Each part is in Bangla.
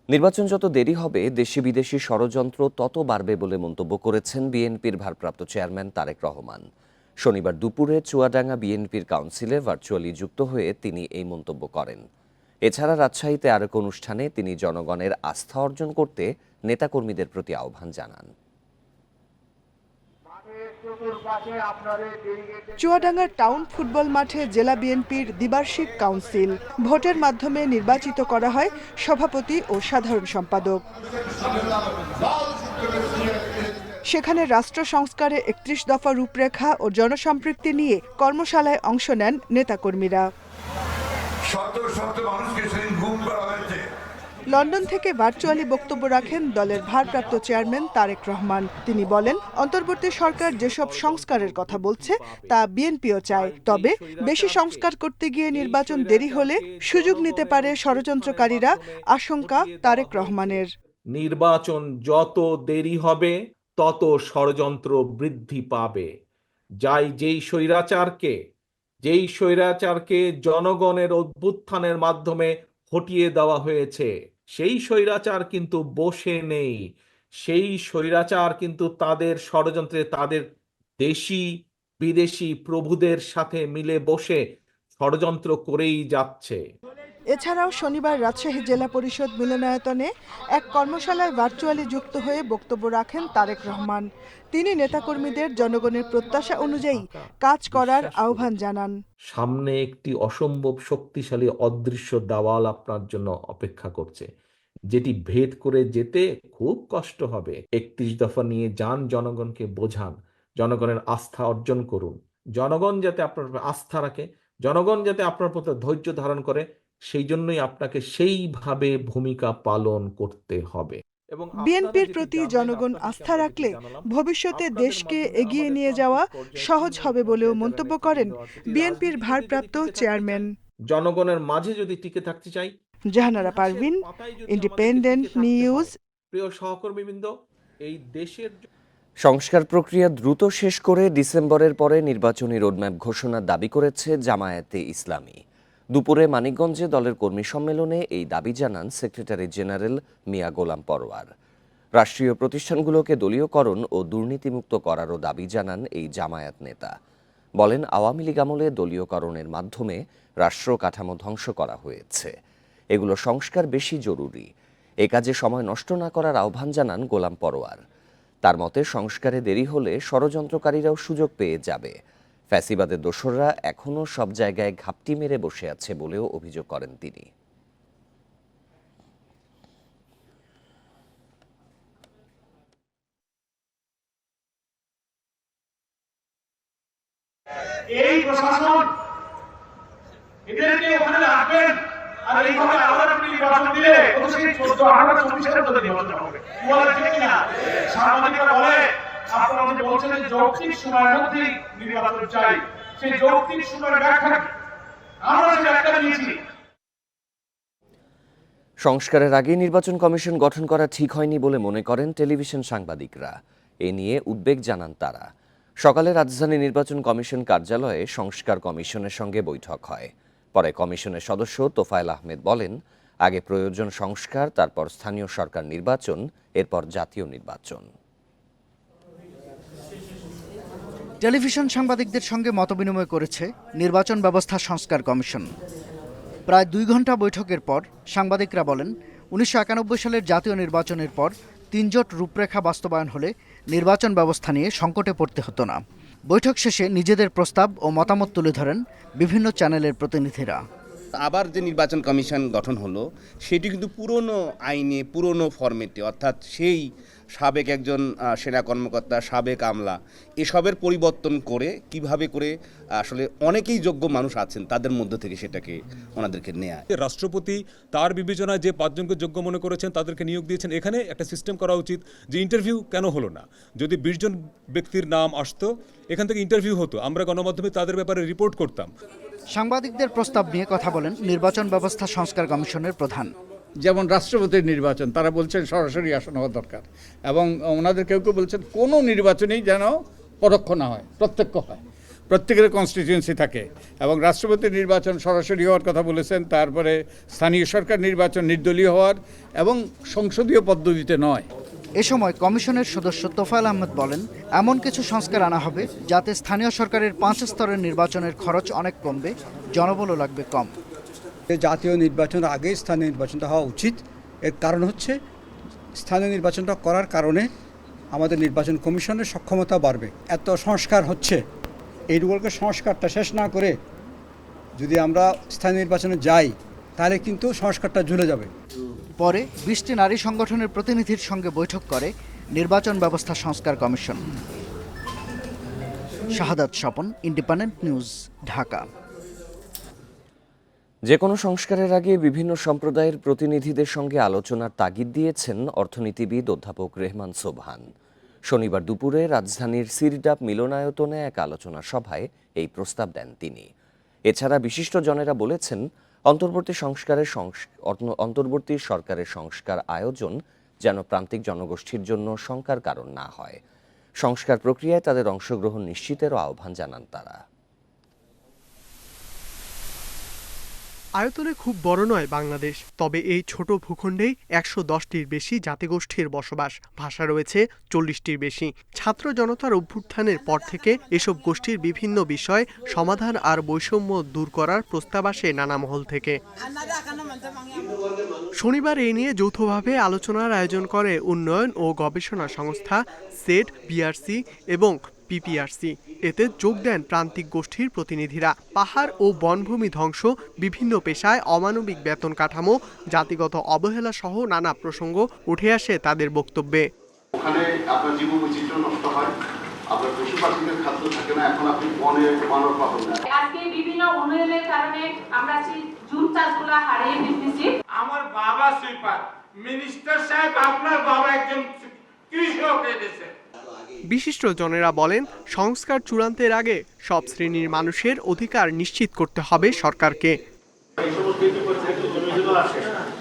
নির্বাচন যত দেরি হবে দেশি বিদেশি ষড়যন্ত্র তত বাড়বে বলে মন্তব্য করেছেন বিএনপির ভারপ্রাপ্ত চেয়ারম্যান তারেক রহমান। শনিবার দুপুরে চুয়াডাঙ্গা বিএনপির কাউন্সিলে ভার্চুয়ালি যুক্ত হয়ে তিনি এই মন্তব্য করেন। এছাড়া রাজশাহীতে আরেক অনুষ্ঠানে তিনি জনগণের আস্থা অর্জন করতে নেতাকর্মীদের প্রতি আহ্বান জানান। চুয়াডাঙ্গার টাউন ফুটবল মাঠে জেলা বিএনপির দ্বিবার্ষিক কাউন্সিল ভোটের মাধ্যমে নির্বাচিত করা হয় সভাপতি ও সাধারণ সম্পাদক। সেখানে রাষ্ট্র সংস্কারে ৩১ দফা রূপরেখা ও জনসম্পৃক্তি নিয়ে কর্মশালায় অংশ নেন নেতাকর্মীরা। লন্ডন থেকে ভার্চুয়ালি বক্তব্য রাখেন দলের ভারপ্রাপ্ত চেয়ারম্যান তারেক রহমান। তিনি বলেন, অন্তর্বর্তী সরকার যেসব সংস্কারের কথা বলছে তা বিএনপিও চায়, তবে বেশি সংস্কার করতে গিয়ে নির্বাচন দেরি হলে সুযোগ নিতে পারে ষড়যন্ত্রকারীরা, আশঙ্কা তারেক রহমানের। নির্বাচন যত দেরি হবে তত ষড়যন্ত্র বৃদ্ধি পাবে। যেই স্বৈরাচারকে জনগণের অভ্যুত্থানের মাধ্যমে হটিয়ে দেওয়া হয়েছে, সেই স্বৈরাচার কিন্তু বসে নেই। সেই স্বৈরাচার কিন্তু তাদের ষড়যন্ত্রে তাদের দেশি বিদেশি প্রভুদের সাথে মিলে বসে ষড়যন্ত্র করেই যাচ্ছে। এছাড়াও শনিবার রাজশাহী জেলা পরিষদ মিলনায়তনে এক কর্মশালায় ভার্চুয়ালি যুক্ত হয়ে বক্তব্য রাখেন তারেক রহমান। তিনি নেতাকর্মীদের জনগণের প্রত্যাশা অনুযায়ী কাজ করার আহ্বান জানান। সামনে একটি অসম্ভব শক্তিশালী অদৃশ্য দেওয়াল আপনার জন্য অপেক্ষা করছে, যেটি ভেদ করে যেতে খুব কষ্ট হবে। ৩১ দফা নিয়ে যান, জনগণকে বোঝান, জনগণের আস্থা অর্জন করুন। জনগণ যাতে আপনার আস্থা রাখে, জনগণ যাতে আপনার প্রতি ধৈর্য ধারণ করে, সেই জন্যই আপনাকে সেইভাবে ভূমিকা পালন করতে হবে। বিএনপির প্রতি জনগণ আস্থা রাখলে ভবিষ্যতে দেশকে এগিয়ে নিয়ে যাওয়া সহজ হবে বলেও মন্তব্য করেন বিএনপির ভারপ্রাপ্ত চেয়ারম্যান। জনগণের মাঝে যদি টিকে থাকতে চাই। Jahanara Parvin, independent news. প্রিয় সহকর্মীবৃন্দ, এই দেশের সংস্কার প্রক্রিয়া দ্রুত শেষ করে ডিসেম্বরের পরে নির্বাচনী রোডম্যাপ ঘোষণার দাবি করেছে জামায়াতে ইসলামী। দুপুরে মানিকগঞ্জে দলের কর্মী সম্মেলনে এই দাবি জানান সেক্রেটারি জেনারেল মিয়া গোলাম পরোয়ার। রাষ্ট্রীয় প্রতিষ্ঠানগুলোকে দলীয়করণ ও দুর্নীতিমুক্ত করারও দাবি জানান এই জামায়াত নেতা। বলেন, আওয়ামী লীগ আমলে দলীয়করণের মাধ্যমে রাষ্ট্র কাঠামো ধ্বংস করা হয়েছে, এগুলো সংস্কার বেশি জরুরি। এ কাজে সময় নষ্ট না করার আহ্বান জানান গোলাম পরোয়ার। তার মতে, সংস্কারে দেরি হলে ষড়যন্ত্রকারীরাও সুযোগ পেয়ে যাবে। ফ্যাসিবাদের দোসররা এখনও সব জায়গায় ঘাপটি মেরে বসে আছে বলেও অভিযোগ করেন তিনি। এই প্রশাসন এদেরকে ওখানে রাখবেন, আর এইভাবে আবার নির্বাচন দিলে তো সেই 14-18-24-এর মধ্যে নির্বাচন হবে। বলে ঠিক না? সাংবাদিকরা বলে, আপনারা যে বলছেন যে যৌক্তিক সময়ের মধ্যেই নির্বাচন চাই, সেই যৌক্তিক সময়ের ব্যাখ্যা আমরা যে ব্যাখ্যা দিয়েছি। সংস্কারের আগে নির্বাচন কমিশন গঠন করা ঠিক হয়নি বলে মনে করেন টেলিভিশন সাংবাদিকরা। এ নিয়ে উদ্বেগ জানান তারা। সকালে রাজধানী নির্বাচন কমিশন কার্যালয়ে সংস্কার কমিশনের সঙ্গে বৈঠক হয়। পরে কমিশনের সদস্য তোফায়েল আহমেদ বলেন, আগে প্রয়োজন সংস্কার, তারপর স্থানীয় সরকার নির্বাচন, এরপর জাতীয় নির্বাচন। টেলিভিশন সাংবাদিকদের সঙ্গে মতবিনিময় করেছে নির্বাচন ব্যবস্থা সংস্কার কমিশন। প্রায় 2 ঘন্টা বৈঠকের পর সাংবাদিকরা বলেন, 1991 সালের জাতীয় নির্বাচনের পর 3 জোট রূপরেখা বাস্তবায়ন হলে নির্বাচন ব্যবস্থা নিয়ে সংকটে পড়তে হতো না। বৈঠক শেষে নিজেদের প্রস্তাব ও মতামত তুলে ধরেন বিভিন্ন চ্যানেলের প্রতিনিধিরা। আবার যে নির্বাচন কমিশন গঠন হলো, সেটি কিন্তু পুরনো আইনে, পুরনো ফরম্যাটে, অর্থাৎ সেই সাবেক একজন সেনা কর্মকর্তা, সাবেক আমলা, এসবের পরিবর্তন করে কিভাবে করে আসলে অনেকেই যোগ্য মানুষ আছেন তাদের মধ্য থেকে সেটাকে ওনাদেরকে নেয়া। রাষ্ট্রপতি তার বিবেচনায় যে 5 জনকে যোগ্য মনে করেছেন তাদেরকে নিয়োগ দিয়েছেন। এখানে একটা সিস্টেম করা উচিত যে ইন্টারভিউ কেন হলো না? যদি 20 জন ব্যক্তির নাম আসতো, এখান থেকে ইন্টারভিউ হতো, আমরা গণমাধ্যমে তাদের ব্যাপারে রিপোর্ট করতাম। সাংবাদিকদের প্রস্তাব নিয়ে কথা বলেন নির্বাচন ব্যবস্থা সংস্কার কমিশনের প্রধান। যেমন রাষ্ট্রপতির নির্বাচন, তারা বলছেন সরাসরি আসন হওয়া দরকার, এবং ওনাদের কেউ কেউ বলছেন কোনো নির্বাচনেই যেন পরোক্ষ না হয়, প্রত্যক্ষ হয়। প্রত্যেকের কনস্টিটিউয়েন্সি থাকে এবং রাষ্ট্রপতির নির্বাচন সরাসরি হওয়ার কথা বলেছেন, তারপরে স্থানীয় সরকার নির্বাচন নির্দলীয় হওয়ার এবং সংসদীয় পদ্ধতিতে নয়। এ সময় কমিশনের সদস্য তোফায়েল আহমেদ বলেন, এমন কিছু সংস্কার আনা হবে যাতে স্থানীয় সরকারের 5 স্তরের নির্বাচনের খরচ অনেক কমবে, জনবলও লাগবে কম। জাতীয় নির্বাচনের আগে স্থানীয় নির্বাচনটা হওয়া উচিত। এর কারণ হচ্ছে স্থানীয় নির্বাচনটা করার কারণে আমাদের নির্বাচন কমিশনের সক্ষমতা বাড়বে। এত সংস্কার হচ্ছে, এইগুলোকে সংস্কারটা শেষ না করে যদি আমরা স্থানীয় নির্বাচনে যাই তাহলে কিন্তু সংস্কারটা ঝুলে যাবে। পরে 20টি নারী সংগঠনের প্রতিনিধির সঙ্গে বৈঠক করে নির্বাচন ব্যবস্থা সংস্কার কমিশন। শাহাদাত স্বপন, ইন্ডিপেন্ডেন্ট নিউজ, ঢাকা। যে কোনো সংস্কারের আগে বিভিন্ন সম্প্রদায়ের প্রতিনিধিদের সঙ্গে আলোচনার তাগিদ দিয়েছেন অর্থনীতিবিদ অধ্যাপক রেহমান সোবহান। শনিবার দুপুরে রাজধানীর সিরডাপ মিলনায়তনে এক আলোচনা সভায় এই প্রস্তাব দেন তিনি। এছাড়া বিশিষ্টজনেরা বলেছেন, অন্তর্বর্তী সরকারের সংস্কার আয়োজন যেন প্রান্তিক জনগোষ্ঠীর জন্য শঙ্কার কারণ না হয়। সংস্কার প্রক্রিয়ায় তাদের অংশগ্রহণ নিশ্চিতেরও আহ্বান জানান তারা। আয়তনে খুব বড় নয় বাংলাদেশ, তবে এই ছোট ভূখণ্ডেই 110টির বেশি জাতিগোষ্ঠীর বসবাস, ভাষা রয়েছে 40টির বেশি। ছাত্র জনতার অভ্যুত্থানের পর থেকে এসব গোষ্ঠীর বিভিন্ন বিষয় সমাধান আর বৈষম্য দূর করার প্রস্তাব আসে নানা মহল থেকে। শনিবার এই নিয়ে যৌথভাবে আলোচনার আয়োজন করে উন্নয়ন ও গবেষণা সংস্থা সেট, বিআরসি এবং পিপিআরসি। এতে যোগ দেন প্রান্তিক গোষ্ঠীর প্রতিনিধিরা। পাহাড় ও বনভূমি ধ্বংস, বিভিন্ন পেশায় অমানবিক বেতন কাঠামো, জাতিগত অবহেলা সহ নানা প্রসঙ্গ উঠে আসে তাদের বক্তব্যে। ওখানে আপনার জীববৈচিত্র্য নষ্ট হয়, আপনার পশু পাখিদের খাদ্য থাকে না, এখন আপনি বনে মানব পাবেন না। আজকে বিভিন্ন উন্নয়নের কারণে আমরা জুট চাষগুলো হারিয়ে ফেলতেছি। আমার বাবা সুইপার, মিনিস্টার সাহেব আপনার বাবা একজন কৃষক এদেশে। বিশিষ্টজনেরা বলেন, সংস্কার চূড়ান্তের আগে সব শ্রেণীর মানুষের অধিকার নিশ্চিত করতে হবে সরকারকে। এই সমস্ত জমিগুলো আছে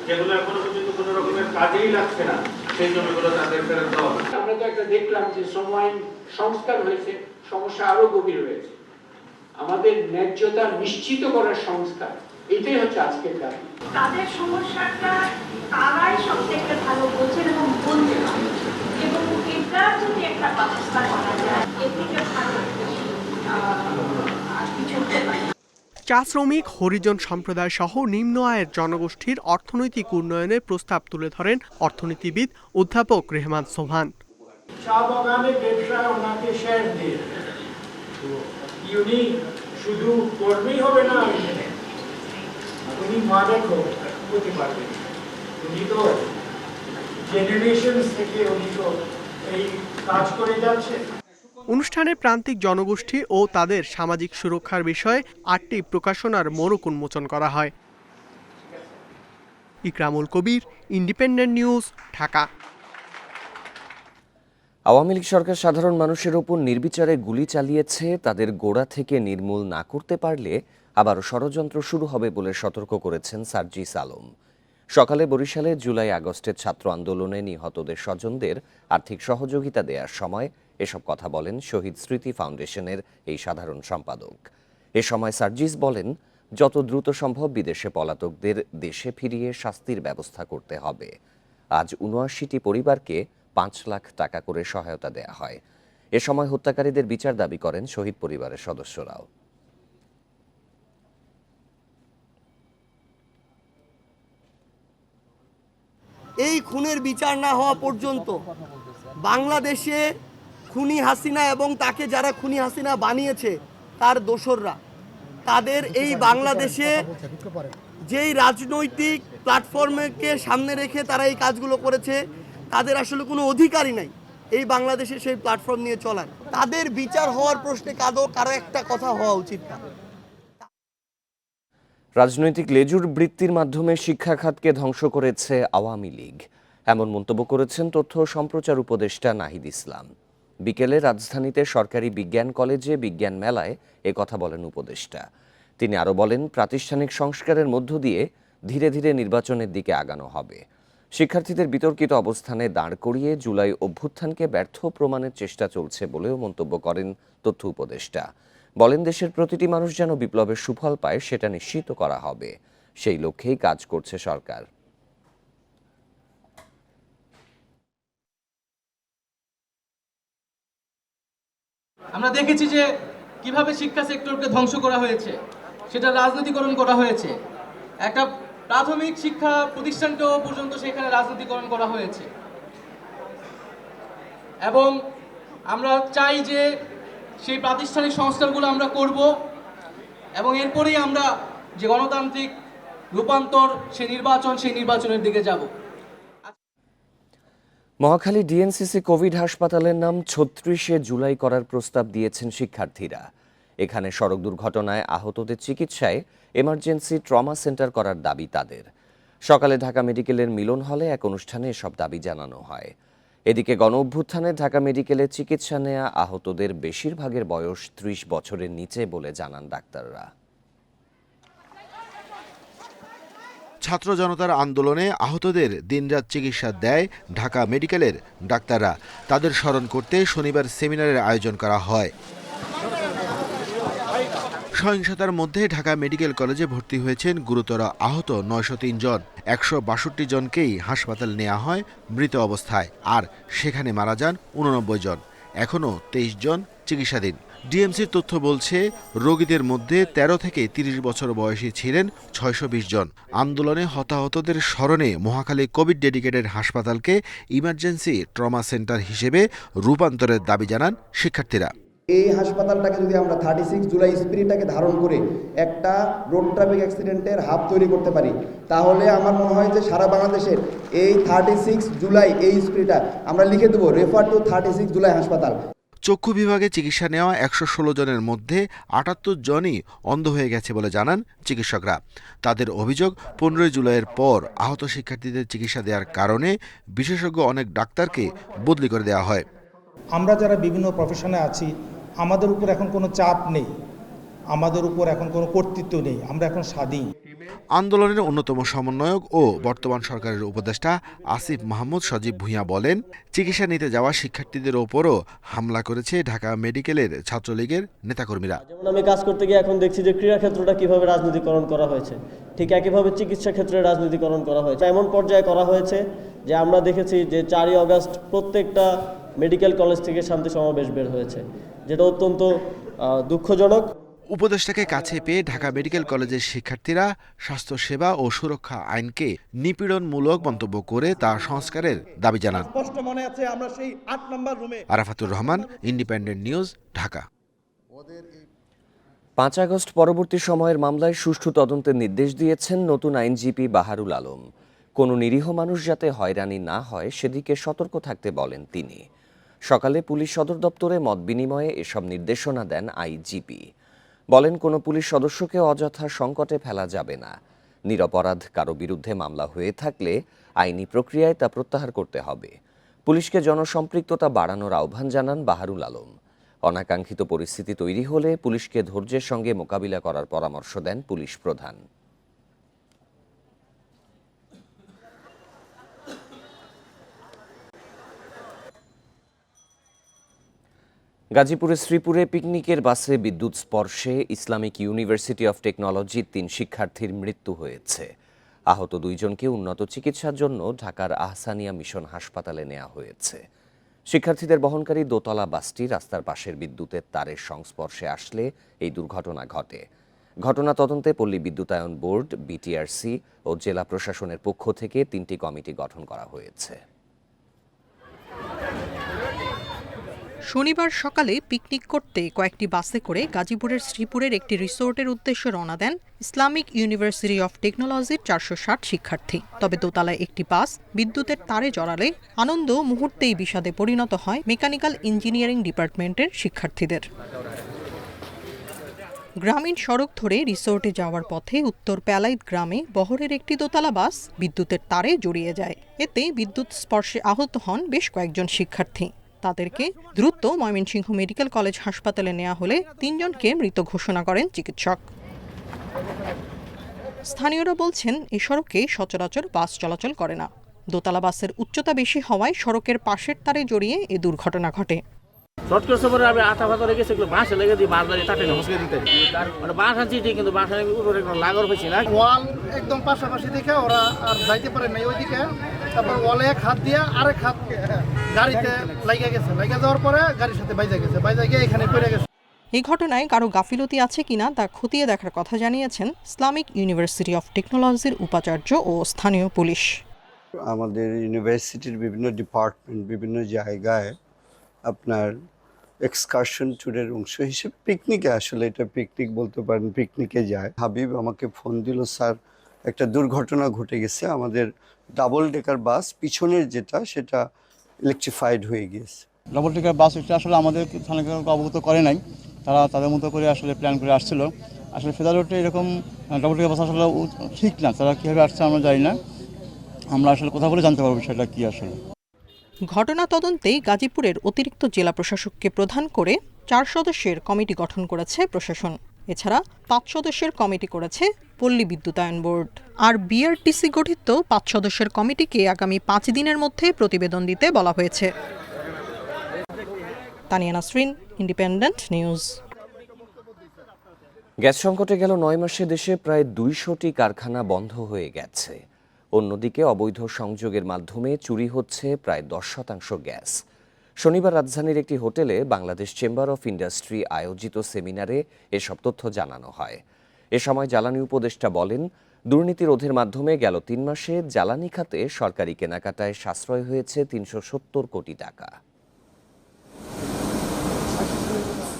যেগুলো এখনো পর্যন্ত কোনো রকমের কাজেই লাগছে না, সেই জমিগুলো তাদের ফেরত দেওয়া হবে। আমরা তো একটা দেখলাম যে সময় সংস্কার হয়েছে, সমস্যা আরো গভীর হয়েছে। আমাদের ন্যায্যতা নিশ্চিত করার সংস্কার, এটাই হচ্ছে আজকের দাবি। তাদের সমস্যাটা তারাই সবথেকে ভালো বোঝেন এবং বলতে পারে, এবং এটা যদি একটা ব্যবস্থা করা যায়, এর থেকে ভালো আর কিছু হতে পারে। চা শ্রমিক, হরিজন সম্প্রদায় সহ নিম্ন আয়ের জনগোষ্ঠীর অর্থনৈতিক উন্নয়নের প্রস্তাব তুলে ধরেন অর্থনীতিবিদ অধ্যাপক রেহমান সোবহান। চা বাগানে ব্যবসায় ওনাকে শেয়ার দিয়ে উনি শুধু কর্মী হবে না, উনি মালিকও হতে পারবেন। উনি তো জেনারেশন থেকে উনি তো এই কাজ করে যাচ্ছে। অনুষ্ঠানে প্রান্তিক জনগোষ্ঠী ও তাদের সামাজিক সুরক্ষার বিষয়ে 8টি প্রকাশনার মোড়ক উন্মোচন করা হয়। ইকরামুল কবির, ইন্ডিপেন্ডেন্ট নিউজ, ঢাকা। আওয়ামী লীগ সরকার সাধারণ মানুষের ওপর নির্বিচারে গুলি চালিয়েছে, তাদের গোড়া থেকে নির্মূল না করতে পারলে আবারও ষড়যন্ত্র শুরু হবে বলে সতর্ক করেছেন সার্জিস আলম। সকালে বরিশালে জুলাই আগস্টের ছাত্র আন্দোলনে নিহতদের স্বজনদের আর্থিক সহযোগিতা দেওয়ার সময় এসব কথা বলেন শহীদ স্মৃতি ফাউন্ডেশনের এই সাধারণ সম্পাদক। এ সময় সার্জিস বলেন, যত দ্রুত সম্ভব বিদেশে পলাতকদের দেশে ফিরিয়ে শাস্তির ব্যবস্থা করতে হবে। আজ ৭৯টি পরিবারকে ৫ লাখ টাকা করে সহায়তা দেয়া হয়। এ সময় হত্যাকারীদের বিচার দাবি করেন শহীদ পরিবারের সদস্যরাও। এই খুনের বিচার না হওয়া পর্যন্ত বাংলাদেশে খুনি হাসিনা এবং তাকে যারা খুনি হাসিনা বানিয়েছে তার দোসররা, তাদের এই বাংলাদেশে যেই রাজনৈতিক প্ল্যাটফর্মকে সামনে রেখে তারা এই কাজগুলো করেছে, তাদের আসলে কোনো অধিকারই নাই এই বাংলাদেশে সেই প্ল্যাটফর্ম নিয়ে চলার। তাদের বিচার হওয়ার প্রশ্নে কারো একটা কথা হওয়া উচিত না। রাজনৈতিক লেজুর বৃত্তির মাধ্যমে শিক্ষা খাতকে ধ্বংস করেছে আওয়ামী লীগ, এমন মন্তব্য করেছেন তথ্য ও সম্প্রচার উপদেষ্টা নাহিদ ইসলাম। বিকেলে রাজধানীতে সরকারি বিজ্ঞান কলেজে বিজ্ঞান মেলায় কথা বলেন উপদেষ্টা। তিনি আরও বলেন, প্রাতিষ্ঠানিক সংস্কারের মধ্য দিয়ে ধীরে ধীরে নির্বাচনের দিকে আগানো হবে। শিক্ষার্থীদের বিতর্কিত অবস্থানে দাঁড় করিয়ে জুলাই অভ্যুত্থানকে ব্যর্থ প্রমাণের চেষ্টা চলছে বলেও মন্তব্য করেন তথ্য উপদেষ্টা। বলেন, দেশের প্রতিটি মানুষ যেন বিপ্লবের সুফল পায় সেটা নিশ্চিত করা হবে। সেই লক্ষ্যেই কাজ করছে সরকার। আমরা দেখেছি যে কিভাবে শিক্ষা সেক্টরকে ধ্বংস করা হয়েছে, সেটা রাজনীতিকরণ করা হয়েছে। একটা প্রাথমিক শিক্ষা প্রতিষ্ঠানকেও পর্যন্ত সেখানে রাজনীতিকরণ করা হয়েছে। এবং আমরা চাই যে সেই প্রাতিষ্ঠানিক সংস্কারগুলো আমরা করব এবং এরপরেই আমরা যে গণতান্ত্রিক রূপান্তর, সেই নির্বাচনের দিকে যাব। মহাখালী ডিএনসিসি কোভিড হাসপাতালের নাম ৩৬শে জুলাই করার প্রস্তাব দিয়েছেন শিক্ষার্থীরা। এখানে সড়ক দুর্ঘটনায় আহতদের চিকিৎসায় এমার্জেন্সি ট্রমা সেন্টার করার দাবি তাদের। সকালে ঢাকা মেডিকেলের মিলন হলে এক অনুষ্ঠানে এসব দাবি জানানো হয়। এদিকে গণ অভ্যুত্থানে ঢাকা মেডিকেলে চিকিৎসা নেয়া আহতদের বেশিরভাগের বয়স ৩০ বছরের নিচে বলে জানান ডাক্তাররা। ছাত্র জনতার আন্দোলনে আহতদের দিনরাত চিকিৎসা দেয় ঢাকা মেডিকেলের ডাক্তাররা। তাদের স্মরণ করতে শনিবার সেমিনারের আয়োজন করা হয়। সহিংসতার মধ্যে ঢাকা মেডিকেল কলেজে ভর্তি হয়েছেন গুরুতর আহত ৯০৩ জন। ১৬২ জনকেই হাসপাতাল নেওয়া হয় মৃত অবস্থায়, আর সেখানে মারা যান ৮৯ জন। এখনও ২৩ জন চিকিৎসাধীন। ডিএমসির তথ্য বলছে, রোগীদের মধ্যে ১৩ থেকে ৩০ বছর বয়সী ছিলেন ৬২০ জন। আন্দোলনে হতাহতদের স্মরণে মহাখালী কোভিড ডেডিকেটেড হাসপাতালকে ইমার্জেন্সি ট্রমা সেন্টার হিসেবে রূপান্তরের দাবি জানান শিক্ষার্থীরা। এই হাসপাতালটাকে যদি আমরা 36 জুলাই স্পিরিটটাকে ধারণ করে একটা রোড ট্রাফিক অ্যাক্সিডেন্টের হাব তৈরি করতে পারি, তাহলে আমার মনে হয় যে সারা বাংলাদেশের এই 36 জুলাই এই স্পিরিটটা আমরা লিখে দেবো, রেফার টু 36 জুলাই হাসপাতাল। চক্ষু বিভাগে চিকিৎসা নেওয়া ১১৬ জনের মধ্যে ৭৮ জনই অন্ধ হয়ে গেছে বলে জানান চিকিৎসকরা। তাদের অভিযোগ, ১৫ জুলাইয়ের পর আহত শিক্ষার্থীদের চিকিৎসা দেওয়ার কারণে বিশেষজ্ঞ অনেক ডাক্তারকে বদলি করে দেওয়া হয়। আমরা যারা বিভিন্ন প্রফেশনে আছি, আমাদের উপর এখন কোনো চাপ নেই, আমাদের উপর এখন কোনো কর্তৃত্ব নেই, আমরা এখন স্বাধীন। আন্দোলনের অন্যতম সমন্বয়ক ও বর্তমান সরকারের উপদেষ্টা আসিফ মাহমুদ সজীব ভূঁইয়া বলেন, চিকিৎসা নিতে যাওয়া শিক্ষার্থীদের ওপরও হামলা করেছে ঢাকা মেডিকেলের ছাত্রলীগের নেতাকর্মীরা। যেমন আমি কাজ করতে গিয়ে এখন দেখছি যে ক্রীড়া ক্ষেত্রটা কিভাবে রাজনীতিকরণ করা হয়েছে, ঠিক একইভাবে চিকিৎসা ক্ষেত্রে রাজনীতিকরণ করা হয়েছে। এমন পর্যায়ে করা হয়েছে যে আমরা দেখেছি যে ৪ই আগস্ট প্রত্যেকটা মেডিকেল কলেজ থেকে শান্তি সমাবেশ বের হয়েছে, যেটা অত্যন্ত দুঃখজনক। উপদেষ্টাকে কাছে পেয়ে ঢাকা মেডিকেল কলেজের শিক্ষার্থীরা স্বাস্থ্যসেবা ও সুরক্ষা আইনকে নিপীড়নমূলক মন্তব্য করে তা সংস্কারের দাবি জানান। Arafatur Rahman, independent news, Dhaka. ৫ August পরবর্তী সময়ের মামলায় সুষ্ঠু তদন্তের নির্দেশ দিয়েছেন নতুন আইনজীবী বাহারুল আলম। কোনো নিরীহ মানুষ যাতে হয়রানি না হয় সেদিকে সতর্ক থাকতে বলেন তিনি। সকালে পুলিশ সদর দপ্তরে মত বিনিময়ে এসব নির্দেশনা দেন আইজিপি। বলেন, কোনো পুলিশ সদস্যকে অযথা সংকটে ফেলা যাবে না। নিরপরাধ কারো বিরুদ্ধে মামলা হয়ে থাকলে আইনি প্রক্রিয়ায় তা প্রত্যাহার করতে হবে। পুলিশকে জনসম্পৃক্ততা বাড়ানোর আহ্বান জানান বাহারুল আলম। অনাকাঙ্ক্ষিত পরিস্থিতি তৈরি হলে পুলিশকে ধৈর্যের সঙ্গে মোকাবিলা করার পরামর্শ দেন পুলিশ প্রধান। গাজীপুরের শ্রীপুরে পিকনিকের বাসে বিদ্যুৎ স্পর্শে ইসলামিক ইউনিভার্সিটি অফ টেকনোলজির ৩ শিক্ষার্থীর মৃত্যু হয়েছে। আহত 2 জনকে উন্নত চিকিৎসার জন্য ঢাকার আহসানিয়া মিশন হাসপাতালে নেওয়া হয়েছে। শিক্ষার্থীদের বহনকারী দোতলা বাসটি রাস্তার পাশের বিদ্যুতের তারের সংস্পর্শে আসলে এই দুর্ঘটনা ঘটে। ঘটনা তদন্তে পল্লী বিদ্যুতায়ন বোর্ড, বিটিআরসি ও জেলা প্রশাসনের পক্ষ থেকে 3টি কমিটি গঠন করা হয়েছে। শনিবার সকালে পিকনিক করতে কয়েকটি বাসে করে গাজীপুরের শ্রীপুরের একটি রিসোর্টের উদ্দেশ্যে রওনা দেন ইসলামিক ইউনিভার্সিটি অফ টেকনোলজির 460 শিক্ষার্থী। তবে দোতলায় একটি বাস বিদ্যুতের তারে জড়ালে আনন্দ মুহূর্তেই বিষাদে পরিণত হয় মেকানিক্যাল ইঞ্জিনিয়ারিং ডিপার্টমেন্টের শিক্ষার্থীদের। গ্রামীণ সড়ক ধরে রিসোর্টে যাওয়ার পথে উত্তর প্যালাইত গ্রামে বহরের একটি দোতলা বাস বিদ্যুতের তারে জড়িয়ে যায়। এতে বিদ্যুৎ স্পর্শে আহত হন বেশ কয়েকজন শিক্ষার্থী। তাদেরকে দ্রুত ময়মনসিংহ মেডিকেল কলেজ হাসপাতালে নেওয়া হলে 3 জনকে মৃত ঘোষণা করেন চিকিৎসক। স্থানীয়রা বলছেন, এই সড়কে সচরাচর বাস চলাচল করে না। দোতলা বাসের উচ্চতা বেশি হওয়ায় সড়কের পাশের তারে জড়িয়ে এ দুর্ঘটনা ঘটে। শর্ট করছে পরে আমি আটা ফাতা রেখেছি এগুলো বাঁশে লেগে দিয়ে বাঁশ দাঁড়িয়ে তাটে হসকে দিতে মানে বাঁশ আনছি ঠিক কিন্তু বাঁশ উপরে লাগর হয়েছে না ওয়াল একদম পাশাপাশি দেখে ওরা আর যাইতে পারে নাই ওইদিকে তারপর ওয়ালে এক হাত দিয়ে আরেক হাত গাড়িতে লাগিয়ে গেছে লাগিয়ে যাওয়ার পরে গাড়ির সাথে বাইজা গিয়ে এখানে পড়ে গেছে। এই ঘটনায় কারো গাফিলতি আছে কিনা তা খতিয়ে দেখার কথা জানিয়েছেন ইসলামিক ইউনিভার্সিটি অফ টেকনোলজির উপাচার্য ও স্থানীয় পুলিশ। আমাদের ইউনিভার্সিটির বিভিন্ন ডিপার্টমেন্ট বিভিন্ন জায়গায় আপনার এক্সকারশন ট্যুরের অংশ হিসেবে পিকনিকে, আসলে এটা পিকনিক বলতে পারেন, পিকনিকে যায়। হাবিব আমাকে ফোন দিল, স্যার একটা দুর্ঘটনা ঘটে গেছে, আমাদের ডাবল ডেকার বাস পিছনের যেটা সেটা ইলেকট্রিফাইড হয়ে গিয়েছে। ডাবল ডেকার বাস এটা আসলে আমাদের থানাকে অবগত করে নাই, তারা তাদের মতো করে আসলে প্ল্যান করে আসছিল। আসলে ফেদার রোডে এরকম ডাবল ডেকার বাস আসলে ঠিক না, তারা কীভাবে আসছে আমরা জানি না, আমরা আসলে কথা বলে জানতে পারবো সেটা কী আসলে। ঘটনা তদন্তেই গাজীপুরের অতিরিক্ত জেলা প্রশাসককে প্রধান করে 4 সদস্যের কমিটি গঠন করেছে প্রশাসন। এছাড়া 5 সদস্যের কমিটি করেছে পল্লী বিদ্যুতায়ন বোর্ড। আর বিআরটিসি গঠিত 5 সদস্যের কমিটিকে আগামী 5 দিনের মধ্যে প্রতিবেদন দিতে বলা হয়েছে। Tania Nasrin, independent news. Gas সংকটে গেল 9 মাসে দেশে প্রায় 200টি কারখানা বন্ধ হয়ে গেছে। অন্যদিকে অবৈধ সংযোগের মাধ্যমে চুরি হচ্ছে প্রায় 10% গ্যাস। শনিবার রাজধানীর একটি হোটেলে বাংলাদেশ চেম্বার অফ ইন্ডাস্ট্রি আয়োজিত সেমিনারে এসব তথ্য জানানো হয়। এ সময় জ্বালানি উপদেষ্টা বলেন, দুর্নীতি রোধের মাধ্যমে গেল 3 মাসে জ্বালানি খাতে সরকারি কেনাকাটায় সাশ্রয় হয়েছে 370 কোটি টাকা।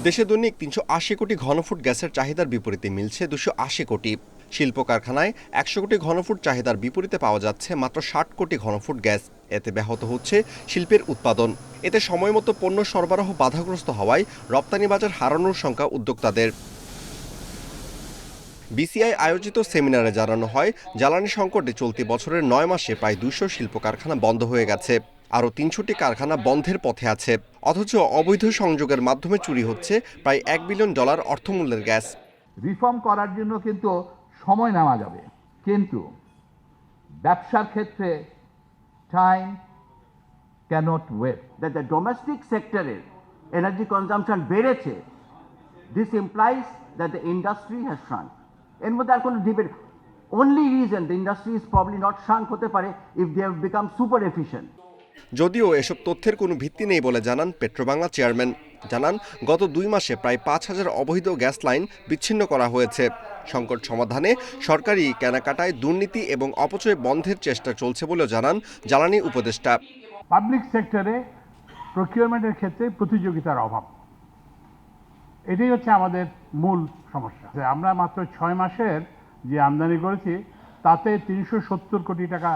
দেশে দৈনিক 380 কোটি ঘনফুট গ্যাসের চাহিদার বিপরীতে মিলছে 280 কোটি। শিল্প কারখানায় 100 কোটি ঘনফুট চাহিদার বিপরীতে পাওয়া যাচ্ছে মাত্র 60 কোটি ঘনফুট গ্যাস। এতে ব্যাহত হচ্ছে শিল্পের উৎপাদন। এতে সময়মতো পণ্য সরবরাহ বাধাগ্রস্ত হওয়ায় রপ্তানি বাজার হারানোর শঙ্কা উদ্যোক্তাদের। বিসিআই আয়োজিত সেমিনারে জানানো হয়, জ্বালানি সংকটে চলতি বছরের 9 মাসে প্রায় 200 শিল্প কারখানা বন্ধ হয়ে গেছে, আরও 300টি কারখানা বন্ধের পথে আছে। অথচ অবৈধ সংযোগের মাধ্যমে চুরি হচ্ছে প্রায় $1 বিলিয়ন অর্থমূল্যের গ্যাস। রিফর্ম করার জন্য কিন্তু সময় নেওয়া যাবে, কিন্তু ব্যবসার ক্ষেত্রে time cannot wait. The domestic সেক্টরের এনার্জি কনজাম্পশন বেড়েছে, this implies that the industry has shrunk. এর মধ্যে আর কোনো debate, only reason the industry is probably not shrunk হতে পারে if they have become super efficient. যদিও এসব তথ্যের কোনো ভিত্তি নেই বলে জানান পেট্রোবাংলা চেয়ারম্যান। জানান, গত 2 মাসে প্রায় 5000 অবৈধ গ্যাস লাইন বিচ্ছিন্ন করা হয়েছে। সংকট সমাধানে সরকারি কেনাকাটায় দুর্নীতি এবং অপচয় বন্ধের চেষ্টা চলছে বলেও জানান জ্বালানি উপদেষ্টা। পাবলিক সেক্টরে প্রকিউরমেন্টের ক্ষেত্রে প্রতিযোগিতার অভাব, এটাই হচ্ছে আমাদের মূল সমস্যা। আমরা মাত্র 6 মাসের যে আমদানি করেছি তাতে 370 কোটি টাকা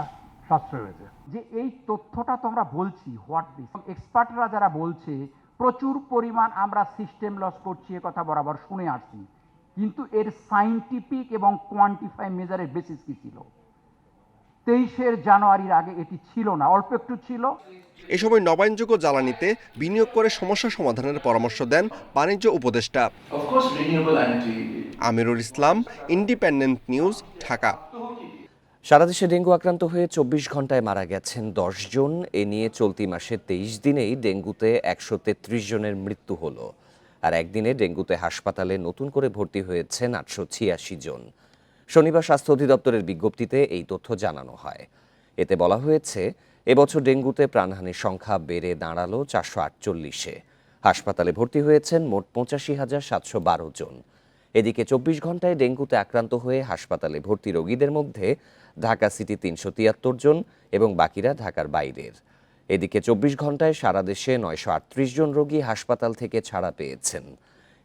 সাশ্রয় হয়েছে। যে এই তথ্যটা তো আমরা বলছি, হোয়াট দিস এক্সপার্টরা যারা বলছে প্রচুর পরিমাণ আমরা সিস্টেম লস করছি, এ কথা বরাবর শুনে আসছি, কিন্তু এর সাইন্টিফিক এবং কোয়ান্টিফাই মেজারের বেসিস কি ছিল? 23 জানুয়ারির আগে এটি ছিল না, অল্প একটু ছিল। এ সময় নবায়নযোগ্য জ্বালানিতে বিনিয়োগ করে সমস্যা সমাধানের পরামর্শ দেন বাণিজ্য উপদেষ্টা। Amirul Islam, independent news, Dhaka. সারা দেশে ডেঙ্গু আক্রান্ত হয়ে 24 ঘন্টায় মারা গেছেন 10 জন। এ নিয়ে চলতি মাসে 23 দিনেই ডেঙ্গুতে 133 জনের মৃত্যু হলো। আর একদিনে ডেঙ্গুতে হাসপাতালে নতুন করে ভর্তি হয়েছেন 886 জন। শনিবার স্বাস্থ্য অধিদপ্তরের বিজ্ঞপ্তিতে এই তথ্য জানানো হয়। এতে বলা হয়েছে, এবছর ডেঙ্গুতে প্রাণহানির সংখ্যা বেড়ে দাঁড়ালো 448-এ। হাসপাতালে ভর্তি হয়েছেন মোট 85,712 জন। এদিকে 24 ঘন্টায় ডেঙ্গুতে আক্রান্ত হয়ে হাসপাতালে ভর্তি রোগীদের মধ্যে ঢাকা সিটি 373 জন এবং বাকিরা ঢাকার বাইরের। এদিকে 24 ঘন্টায় সারা দেশে 938 জন রোগী হাসপাতাল থেকে ছাড়া পেয়েছেন।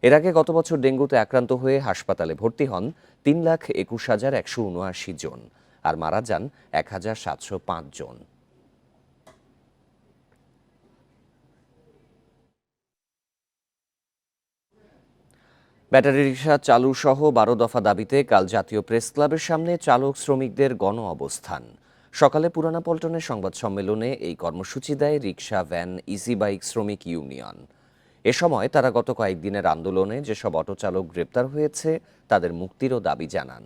এর আগে গত বছর ডেঙ্গুতে আক্রান্ত হয়ে হাসপাতালে ভর্তি হন 3,21,179 জন আর মারা যান 1,705 জন। ব্যাটারি রিকশা চালু সহ 12 দফা দাবিতে কাল জাতীয় প্রেস ক্লাবের সামনে চালক শ্রমিকদের গণ অবস্থান। সকালে পুরানা পল্টনে সংবাদ সম্মেলনে এই কর্মসূচি দেয় রিকশা, ভ্যান, ইজি বাইক শ্রমিক ইউনিয়ন। এ সময় তারা গত কয়েকদিনের আন্দোলনে যেসব অটোচালক গ্রেপ্তার হয়েছে তাদের মুক্তিরও দাবি জানান।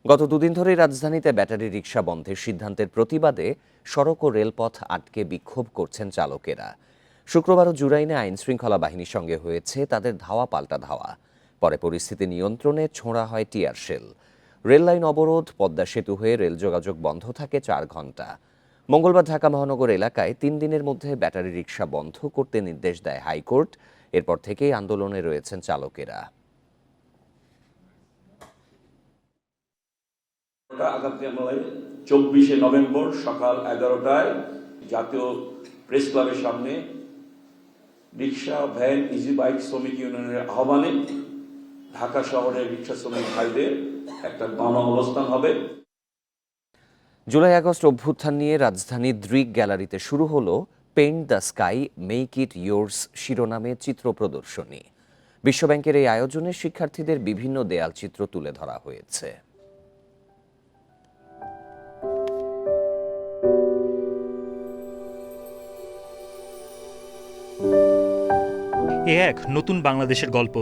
গত 2 দিন ধরেই রাজধানীতে ব্যাটারি রিকশা বন্ধের সিদ্ধান্তের প্রতিবাদে সড়ক ও রেলপথ আটকে বিক্ষোভ করছেন চালকেরা। শুক্রবারও জুরাইনে আইন শৃঙ্খলা বাহিনীর সঙ্গে হয়েছে তাদের ধাওয়া পাল্টা ধাওয়া। পরে পরিস্থিতি নিয়ন্ত্রণে ছোঁড়া হয় টিয়ার শেল। রেললাইন অবরোধ, পদ্মা সেতু হয়ে রেল যোগাযোগ বন্ধ থাকে 4 ঘণ্টা। মঙ্গলবার ঢাকা মহানগর এলাকায় 3 দিনের মধ্যে ব্যাটারি রিকশা বন্ধ করতে নির্দেশ দেয় হাইকোর্ট। এরপর থেকেই আন্দোলনে রয়েছেন চালকেরা। আগামী 24শে নভেম্বর সকাল 11টায় জাতীয় প্রেস ক্লাবের সামনে রিক্সা, ভ্যান, ইজি বাইক শ্রমিক ইউনিয়নের আহ্বানে ঢাকা শহরের রিক্সা শ্রমিক ভাইদের একটা গণ অবস্থান হবে। জুলাই আগস্ট অভ্যুত্থান নিয়ে রাজধানীর দৃক গ্যালারিতে শুরু হলো paint the sky make it yours শিরোনামে চিত্র প্রদর্শনী। বিশ্বব্যাংকের এই আয়োজনে শিক্ষার্থীদের বিভিন্ন দেয়াল চিত্র তুলে ধরা হয়েছে। এ এক নতুন বাংলাদেশের গল্প,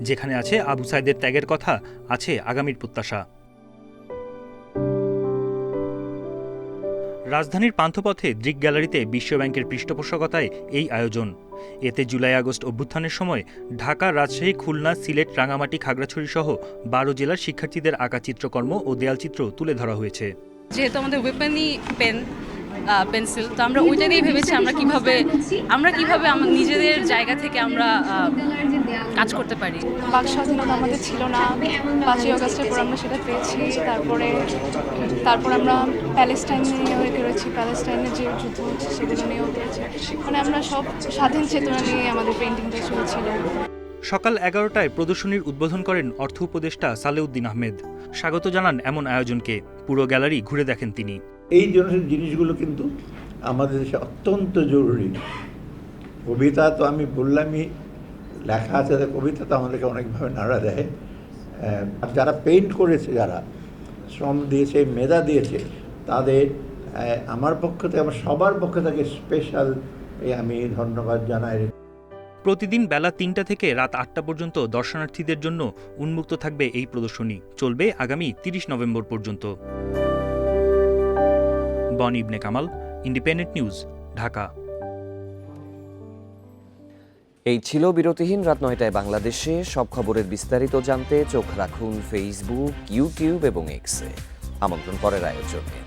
যেখানে আছে আবু সাইদের ত্যাগের কথা, আছে আগামীর প্রত্যাশা। রাজধানীর পান্থপথে দৃক গ্যালারিতে বিশ্বব্যাংকের পৃষ্ঠপোষকতায় এই আয়োজন। এতে জুলাই আগস্ট অভ্যুত্থানের সময় ঢাকা, রাজশাহী, খুলনা, সিলেট, রাঙামাটি, খাগড়াছড়ি সহ 12 জেলার শিক্ষার্থীদের আঁকা চিত্রকর্ম ও দেয়ালচিত্র তুলে ধরা হয়েছে। যেহেতু আমাদের ওয়েপনই পেন্সিল, তো আমরা ওইটা দিয়ে ভেবেছি আমরা কিভাবে নিজেদের জায়গা থেকে আমরা কাজ করতে পারি। বাক স্বাধীনতা আমাদের ছিল না, 5ই আগস্টের পর আমরা সেটা পেয়েছি। তারপর আমরা প্যালেস্টাইন নিয়েও করেছি, প্যালেস্টাইনের যে যুদ্ধ হচ্ছে সেগুলো নিয়েও করেছি। মানে আমরা সব স্বাধীন চেতনা নিয়ে আমাদের পেন্টিংটা চলছিল। সকাল 11টায় প্রদর্শনীর উদ্বোধন করেন অর্থ উপদেষ্টা সালেউদ্দিন আহমেদ। স্বাগত জানান এমন আয়োজনকে। পুরো গ্যালারি ঘুরে দেখেন তিনি। এই ধরনের জিনিসগুলো কিন্তু আমাদের দেশে অত্যন্ত জরুরি। কবিতা তো আমি বললামই, লেখা আছে, কবিতা তো আমাদেরকে অনেকভাবে নাড়া দেয়। আর যারা পেইন্ট করেছে, যারা শ্রম দিয়েছে, মেধা দিয়েছে, তাদের আমার পক্ষ থেকে, আমার সবার পক্ষ থেকে স্পেশাল আমি ধন্যবাদ জানাই। প্রতিদিন বেলা 3টা থেকে রাত 8টা পর্যন্ত দর্শনার্থীদের জন্য উন্মুক্ত থাকবে এই প্রদর্শনী। চলবে আগামী 30 নভেম্বর পর্যন্ত। বনি ইবনে কামাল, ইন্ডিপেন্ডেন্ট নিউজ, ঢাকা। এই ছিল বিরতিহীন রাত 9টায় বাংলাদেশে। সব খবরের বিস্তারিত জানতে চোখ রাখুন ফেসবুক, ইউটিউব এবং এক্সে। আমন্ত্রণ পরের আয়োজনে।